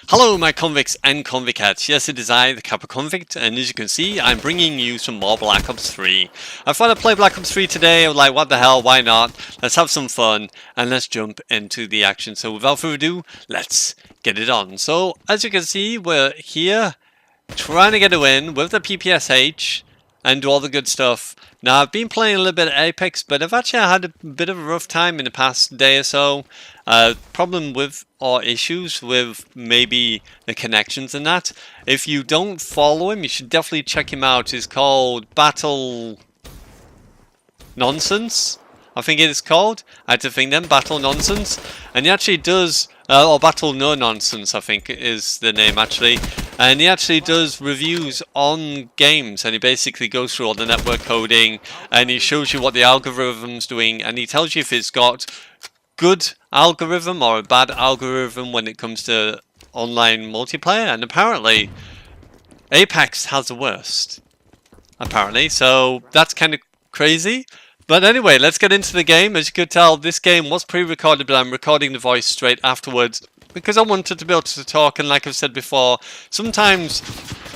Hello my convicts and convicettes, yes it is I, the Kappa Convict, and as you can see I'm bringing you some more Black Ops 3. I thought I'd play Black Ops 3 today. I was like, what the hell, why not? Let's have some fun and let's jump into the action. So without further ado, let's get it on. So as you can see, we're here trying to get a win with the PPSH and do all the good stuff. Now I've been playing a little bit of Apex, but I've actually had a bit of a rough time in the past day or so. Problem with or issues with maybe the connections and that. If you don't follow him, you should definitely check him out. He's called Battle Nonsense, I think it is called. I had to think then, Battle Nonsense. And he actually does, or Battle No Nonsense I think is the name actually. And he actually does reviews on games, and he basically goes through all the network coding and he shows you what the algorithm's doing, and he tells you if it's got good algorithm or a bad algorithm when it comes to online multiplayer. And apparently Apex has the worst, apparently, so that's kind of crazy. But anyway, let's get into the game. As you could tell, this game was pre-recorded, but I'm recording the voice straight afterwards because I wanted to be able to talk. And like I've said before, sometimes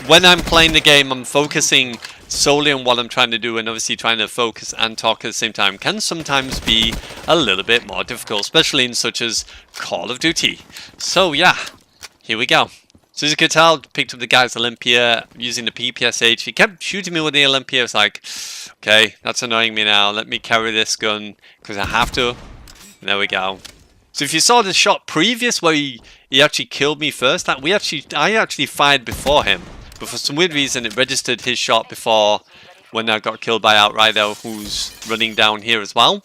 when I'm playing the game, I'm focusing solely on what I'm trying to do, and obviously trying to focus and talk at the same time can sometimes be a little bit more difficult, especially in such as Call of Duty. So yeah, here we go. So as you could tell, picked up the guy's Olympia using the PPSH. He kept shooting me with the Olympia. I was like, okay, that's annoying me now. Let me carry this gun because I have to. And there we go. So if you saw the shot previous where he actually killed me first, I actually fired before him. But for some weird reason, it registered his shot before when I got killed by Outrider, who's running down here as well.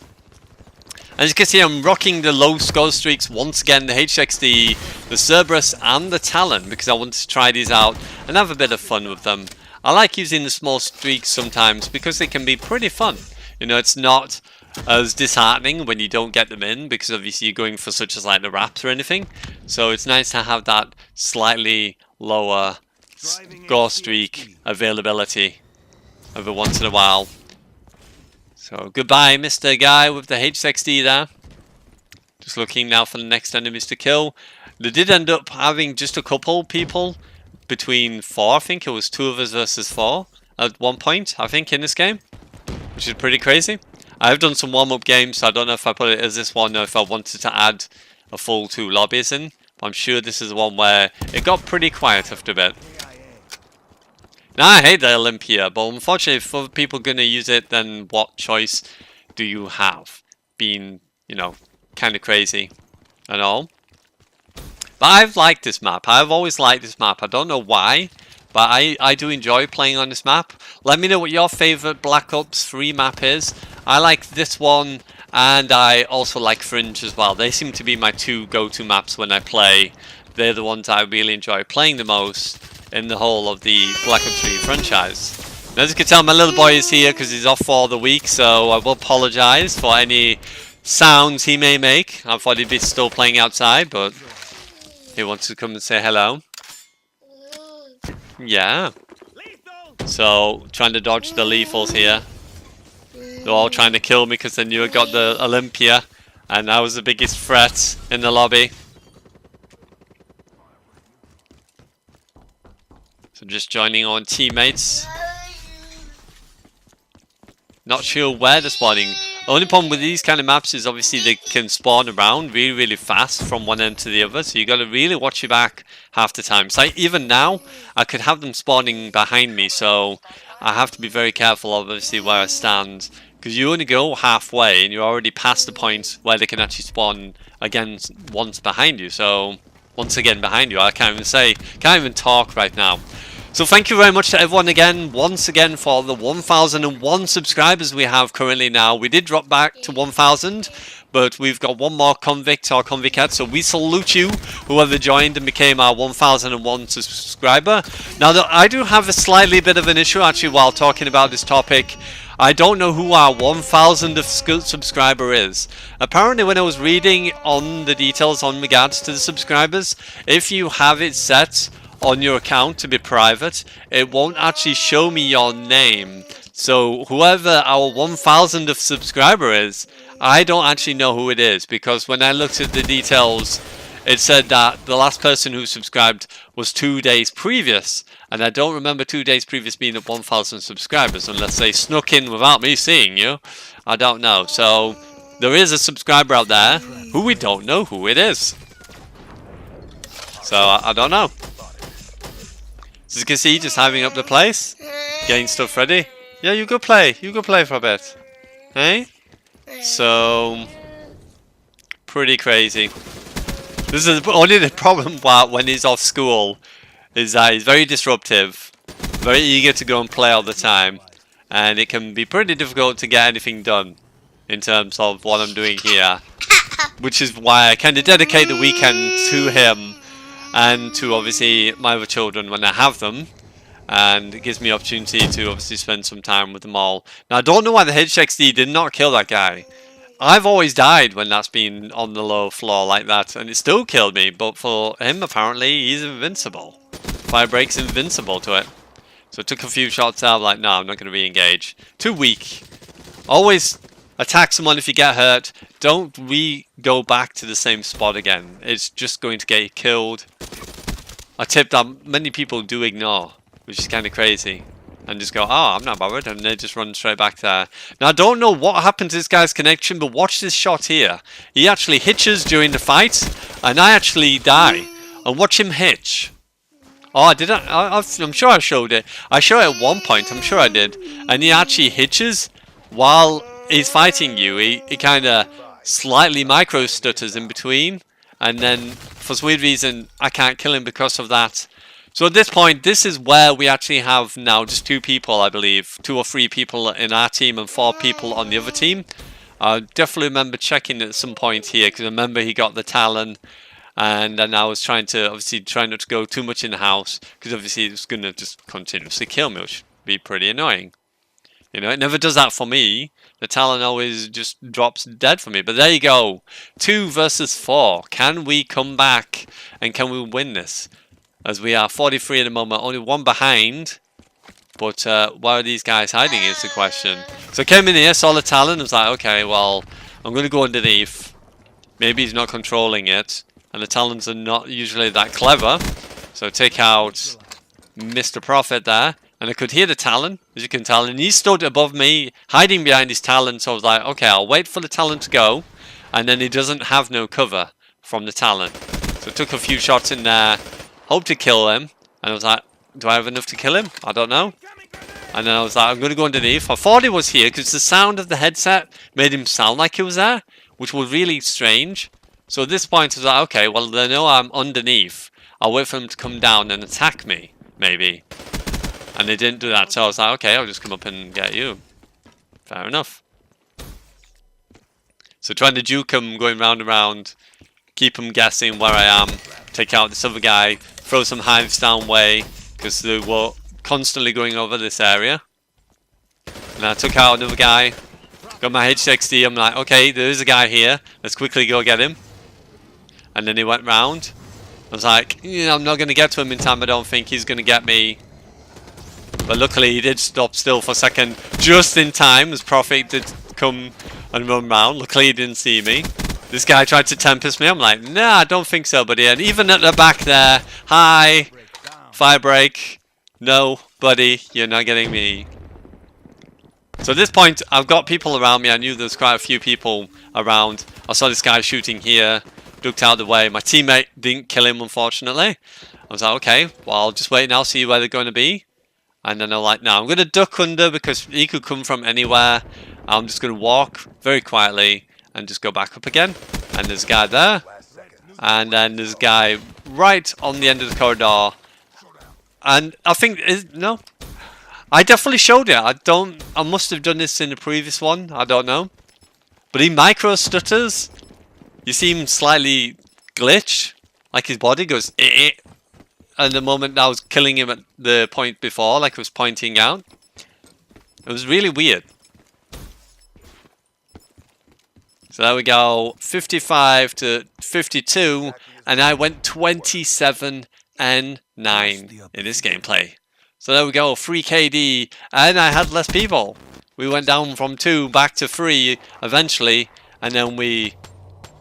As you can see, I'm rocking the low score streaks once again, the HXD, the Cerberus and the Talon, because I want to try these out and have a bit of fun with them. I like using the small streaks sometimes because they can be pretty fun. You know, it's not as disheartening when you don't get them in, because obviously you're going for such as like the wraps or anything. So it's nice to have that slightly lower score streak availability every once in a while. So goodbye Mr. Guy with the HXD there. Just looking now for the next enemies to kill. They did end up having just a couple people between 4, I think it was 2 of us versus 4 at one point, I think, in this game, which is pretty crazy. I've done some warm-up games, so I don't know if I put it as this one or if I wanted to add a full 2 lobbies in. But I'm sure this is the one where it got pretty quiet after a bit. Now I hate the Olympia, but unfortunately if other people are going to use it, then what choice do you have? Being, you know, kind of crazy and all. But I've liked this map. I've always liked this map. I don't know why, but I do enjoy playing on this map. Let me know what your favourite Black Ops 3 map is. I like this one, and I also like Fringe as well. They seem to be my 2 go-to maps when I play. They're the ones I really enjoy playing the most in the whole of the Black Ops 3 franchise. Now, as you can tell, my little boy is here because he's off for the week, so I will apologise for any sounds he may make. I thought he'd be still playing outside, but he wants to come and say hello. Yeah. So, trying to dodge the lethals here. They're all trying to kill me because they knew I got the Olympia, and I was the biggest threat in the lobby. So just joining on teammates. Not sure where they're spawning. The only problem with these kind of maps is obviously they can spawn around really, really fast from one end to the other. So you got to really watch your back half the time. So even now, I could have them spawning behind me. So I have to be very careful, obviously, where I stand. Because you only go halfway and you're already past the point where they can actually spawn again once behind you. So once again behind you, I can't even talk right now. So thank you very much to everyone again, once again, for the 1,001 subscribers we have currently now. We did drop back to 1,000, but we've got one more convict or convicette, so we salute you, whoever joined and became our 1,001 subscriber. Now, I do have a slightly bit of an issue, actually, while talking about this topic. I don't know who our 1,000th subscriber is. Apparently, when I was reading on the details on regards to the subscribers, if you have it set on your account to be private, it won't actually show me your name. So whoever our 1,000th subscriber is, I don't actually know who it is, because when I looked at the details, it said that the last person who subscribed was 2 days previous, and I don't remember 2 days previous being at 1,000 subscribers unless they snuck in without me seeing you. I don't know. So there is a subscriber out there who we don't know who it is. So I don't know. As you can see, just having up the place, getting stuff ready. Yeah, you go play. You go play for a bit. Hey? So pretty crazy. This is only the problem when he's off school, is that he's very disruptive, very eager to go and play all the time, and it can be pretty difficult to get anything done in terms of what I'm doing here, which is why I kind of dedicate the weekend to him and to obviously my other children when I have them, and it gives me opportunity to obviously spend some time with them all. Now I don't know why the HXD did not kill that guy. I've always died when that's been on the low floor like that, and it still killed me, but for him apparently he's invincible. Firebreak's invincible to it. So I took a few shots out, like no, I'm not going to re-engage. Too weak. Always attack someone if you get hurt. Don't go back to the same spot again. It's just going to get you killed. A tip that many people do ignore, which is kind of crazy. And just go, oh, I'm not bothered, and they just run straight back there. Now, I don't know what happened to this guy's connection, but watch this shot here. He actually hitches during the fight, and I actually die. And watch him hitch. Oh, did I? I'm sure I showed it. I showed it at one point, I'm sure I did. And he actually hitches while he's fighting you. He kind of slightly micro stutters in between, and then for some weird reason, I can't kill him because of that. So at this point, this is where we actually have now just 2 people, I believe. 2 or 3 people in our team and 4 people on the other team. I definitely remember checking at some point here, because I remember he got the Talon. And then I was trying to, obviously, try not to go too much in the house, because obviously it's going to just continuously kill me, which would be pretty annoying. You know, it never does that for me. The Talon always just drops dead for me. But there you go. 2 versus 4. Can we come back and can we win this? As we are 43 at the moment, only 1 behind. But why are these guys hiding is the question. So I came in here, saw the Talon, was like, okay, well, I'm going to go underneath. Maybe he's not controlling it. And the Talons are not usually that clever. So take out Mr. Prophet there. And I could hear the Talon, as you can tell. And he stood above me, hiding behind his Talon. So I was like, okay, I'll wait for the Talon to go. And then he doesn't have no cover from the Talon. So I took a few shots in there. Hope to kill him, and I was like, do I have enough to kill him? I don't know. And then I was like, I'm going to go underneath. I thought he was here because the sound of the headset made him sound like he was there, which was really strange. So at this point I was like, okay, well they know I'm underneath. I'll wait for them to come down and attack me, maybe. And they didn't do that, so I was like, okay, I'll just come up and get you. Fair enough. So trying to juke him, going round and round, keep him guessing where I am, take out this other guy, throw some hives down way, because they were constantly going over this area. And I took out another guy, got my HXD, I'm like, okay, there is a guy here, let's quickly go get him. And then he went round. I was like, you know, I'm not going to get to him in time, I don't think he's going to get me. But luckily he did stop still for a second, just in time, as Prophet did come and run round. Luckily he didn't see me. This guy tried to tempest me. I'm like, nah, I don't think so, buddy. And even at the back there, hi, fire break. No, buddy, you're not getting me. So at this point, I've got people around me. I knew there was quite a few people around. I saw this guy shooting here, ducked out of the way. My teammate didn't kill him, unfortunately. I was like, okay, well, I'll just wait and I'll see where they're going to be. And then I'm like, no, I'm going to duck under because he could come from anywhere. I'm just going to walk very quietly and just go back up again. And there's a guy there. And then there's a guy right on the end of the corridor. And I think, no. I definitely showed it. I must have done this in the previous one. I don't know. But he micro stutters. You see him slightly glitch. Like his body goes, eh. And the moment I was killing him at the point before, like it was pointing out. It was really weird. So there we go, 55 to 52, and I went 27 and 9 in this gameplay. So there we go, 3 KD, and I had less people. We went down from 2 back to 3 eventually, and then we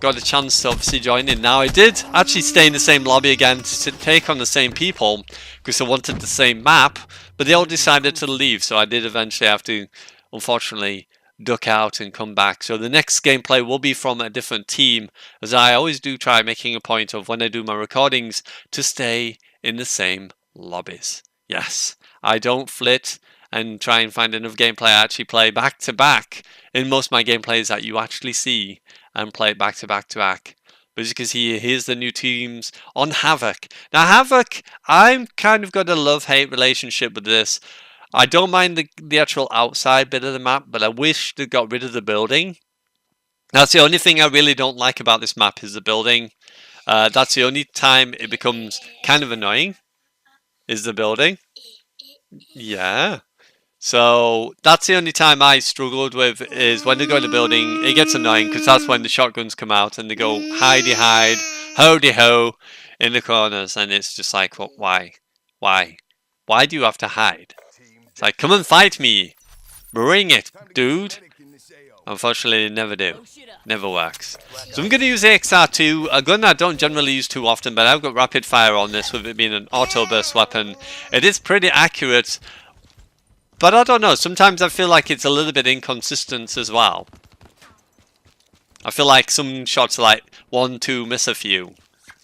got a chance to obviously join in. Now I did actually stay in the same lobby again to take on the same people because I wanted the same map, but they all decided to leave, so I did eventually have to, unfortunately, duck out and come back. So the next gameplay will be from a different team, as I always do try making a point of when I do my recordings to stay in the same lobbies. Yes, I don't flit and try and find enough gameplay. I actually play back to back in most of my gameplays that you actually see, and play it back to back to back. But as you can see, here's the new teams on Havoc. Now Havoc, I'm kind of got a love-hate relationship with this. I don't mind the actual outside bit of the map, but I wish they got rid of the building. That's the only thing I really don't like about this map, is the building. That's the only time it becomes kind of annoying, is the building. Yeah. So that's the only time I struggled with, is when they go in the building. It gets annoying because that's when the shotguns come out and they go hidey hide, ho-de ho in the corners, and it's just like, well, why? Why do you have to hide? It's like, come and fight me. Bring it, dude. Unfortunately, it never do. Never works. So I'm going to use the XR2, a gun I don't generally use too often, but I've got rapid fire on this with it being an auto burst weapon. It is pretty accurate, but I don't know. Sometimes I feel like it's a little bit inconsistent as well. I feel like some shots are like 1, 2, miss a few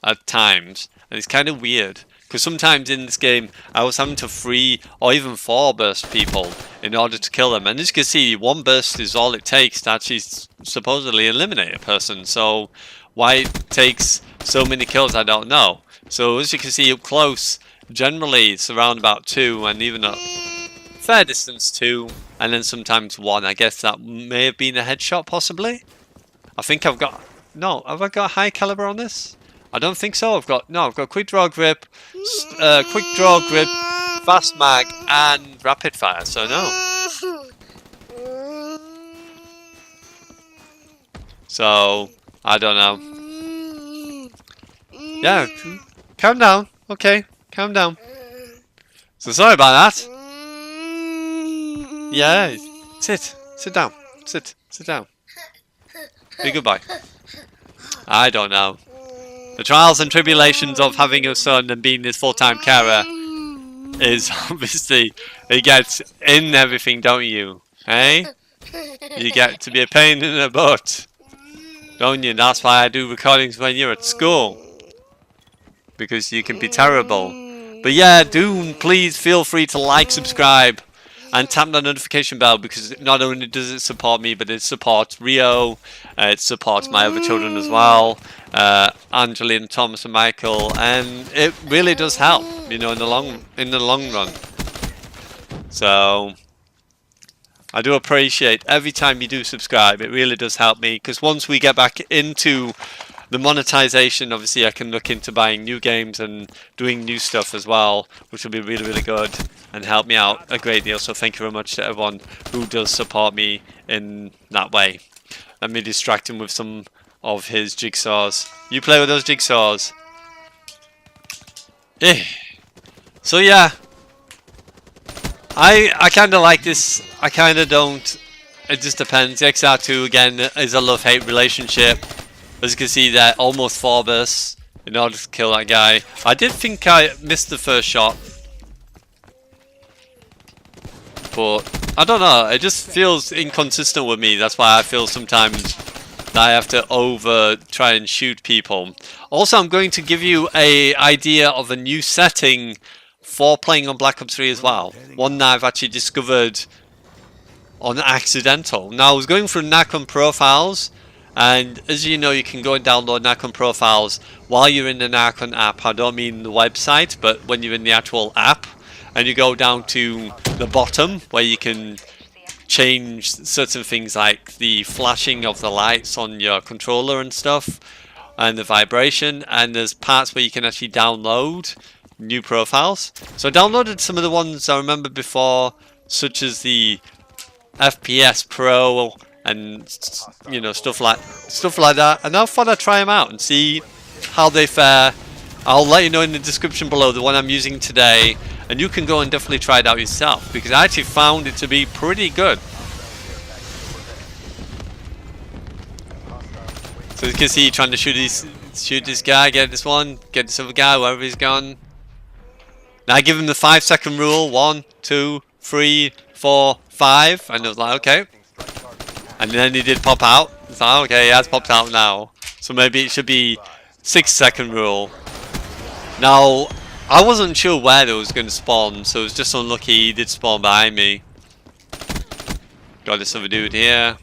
at times, and it's kind of weird. Because sometimes in this game, I was having to 3 or even 4 burst people in order to kill them. And as you can see, 1 burst is all it takes to actually supposedly eliminate a person. So why it takes so many kills, I don't know. So as you can see up close, generally it's around about 2, and even a fair distance 2, and then sometimes 1. I guess that may have been a headshot possibly. I think I've got... No, have I got high caliber on this? I don't think so. I've got quick draw grip, fast mag, and rapid fire. So no. So I don't know. Yeah, calm down. Okay, calm down. So sorry about that. Yeah, sit down, sit down. Be goodbye. I don't know. The trials and tribulations of having a son and being his full-time carer is obviously, it gets in everything, don't you? Eh? You get to be a pain in the butt, don't you? That's why I do recordings when you're at school, because you can be terrible. But yeah, do please feel free to like, subscribe, and tap the notification bell, because not only does it support me, but it supports Rio, it supports my other children as well, Angeline, Thomas and Michael, and it really does help, you know, in the long run. So I do appreciate every time you do subscribe. It really does help me, because once we get back into the monetization, obviously I can look into buying new games and doing new stuff as well, which will be really, really good and help me out a great deal. So thank you very much to everyone who does support me in that way. Let me distract him with some of his jigsaws. You play with those jigsaws. So yeah, I kind of like this. I kind of don't. It just depends. The XR2 again is a love-hate relationship. As you can see there, almost 4 bursts in order to kill that guy. I did think I missed the first shot, but I don't know, it just feels inconsistent with me. That's why I feel sometimes that I have to try and shoot people. Also, I'm going to give you an idea of a new setting for playing on Black Ops 3 as well. One that I've actually discovered on accidental. Now, I was going through Narcon profiles, and as you know, you can go and download Narcon profiles while you're in the Narcon app. I don't mean the website, but when you're in the actual app, and you go down to the bottom where you can change certain things like the flashing of the lights on your controller and stuff, and the vibration, and there's parts where you can actually download new profiles. So I downloaded some of the ones I remember before, such as the FPS Pro and, you know, stuff like that, and I thought I'd try them out and see how they fare. I'll let you know in the description below the one I'm using today, and you can go and definitely try it out yourself, because I actually found it to be pretty good. So So you can see trying to shoot this guy, get this one, get this other guy, wherever he's gone. Now I give him the 5-second rule. 1, 2, 3, 4, 5, and it was like okay. And then he did pop out. It's like okay, he has popped out now. So maybe it should be 6-second rule. Now I wasn't sure where it was going to spawn, so it was just unlucky he did spawn behind me. Got this other dude here.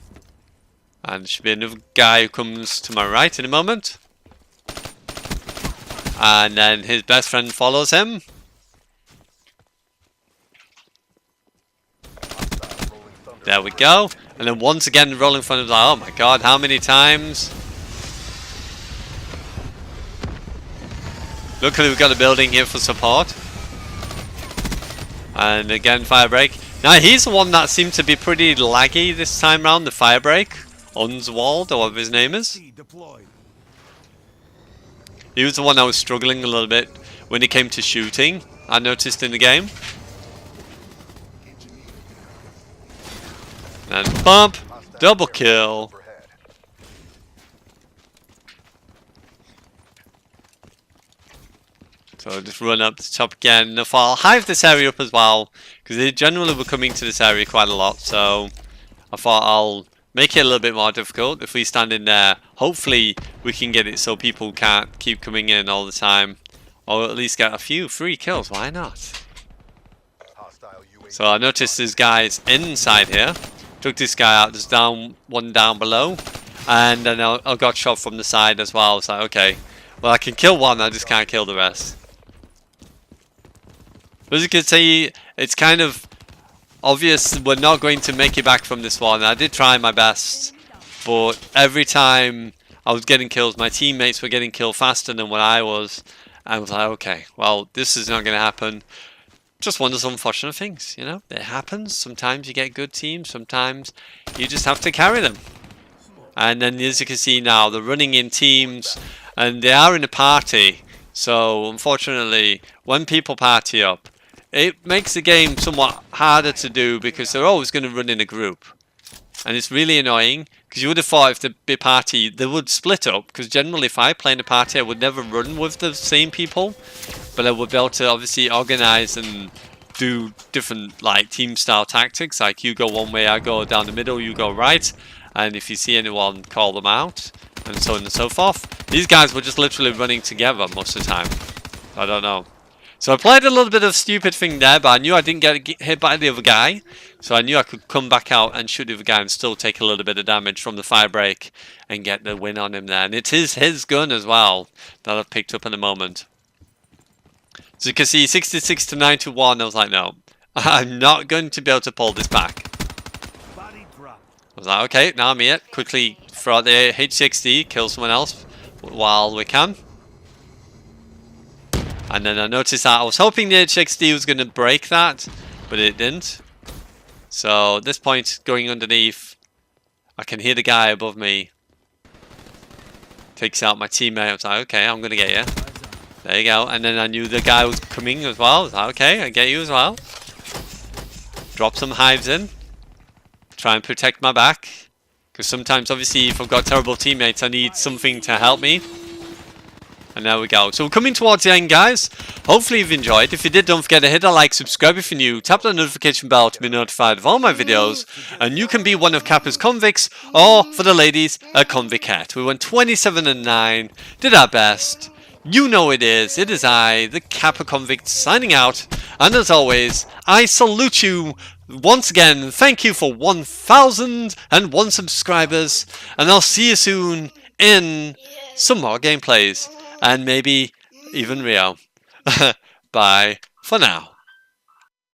And there should be another guy who comes to my right in a moment. And then his best friend follows him. There we go. And then once again rolling in front of him, like, oh my god, how many times? Luckily we've got a building here for support. And again, fire break. Now he's the one that seemed to be pretty laggy this time round, the fire break. Unswald, or whatever his name is. He was the one that was struggling a little bit when it came to shooting, I noticed in the game. And bump, double kill. So just run up the top again. Now I'll hive this area up as well, because they generally were coming to this area quite a lot. So I thought I'll make it a little bit more difficult. If we stand in there, hopefully we can get it so people can't keep coming in all the time, or at least get a few free kills. Why not? So I noticed there's guys inside here. Took this guy out. There's one down below, and then I got shot from the side as well. It's like okay, well I can kill one, I just can't kill the rest. As you can see, it's kind of obvious we're not going to make it back from this one. I did try my best, but every time I was getting kills, my teammates were getting killed faster than what I was. I was like, okay, well, this is not going to happen. Just one of those unfortunate things, you know? It happens. Sometimes you get good teams. Sometimes you just have to carry them. And then as you can see now, they're running in teams, and they are in a party. So unfortunately, when people party up, it makes the game somewhat harder to do because they're always going to run in a group. And it's really annoying because you would have thought if the big party, they would split up, because generally if I play in a party I would never run with the same people, but I would be able to obviously organize and do different like team style tactics, like you go one way, I go down the middle, you go right, and if you see anyone, call them out, and so on and so forth. These guys were just literally running together most of the time. I don't know. So I played a little bit of stupid thing there, but I knew I didn't get hit by the other guy. So I knew I could come back out and shoot the other guy and still take a little bit of damage from the fire break and get the win on him there. And it is his gun as well that I've picked up in a moment. So you can see 66 to 91. I was like, no, I'm not going to be able to pull this back. I was like, okay, now I'm here. Quickly throw out the H60, kill someone else while we can. And then I noticed that I was hoping the HXD was going to break that, but it didn't. So at this point, going underneath, I can hear the guy above me. Takes out my teammate. I was like, okay, I'm going to get you. There you go. And then I knew the guy was coming as well. I was like, okay, I get you as well. Drop some hives in. Try and protect my back. Because sometimes, obviously, if I've got terrible teammates, I need something to help me. And there we go. So we're coming towards the end, guys. Hopefully you've enjoyed. If you did, don't forget to hit that like, subscribe if you're new, tap the notification bell to be notified of all my videos, and you can be one of Kappa's convicts, or for the ladies, a convicette. We went 27 and 9, did our best. You know it is I, the Kappa convict, signing out. And as always, I salute you once again. Thank you for 1,001 subscribers, and I'll see you soon in some more gameplays. And maybe even Rio. Bye for now.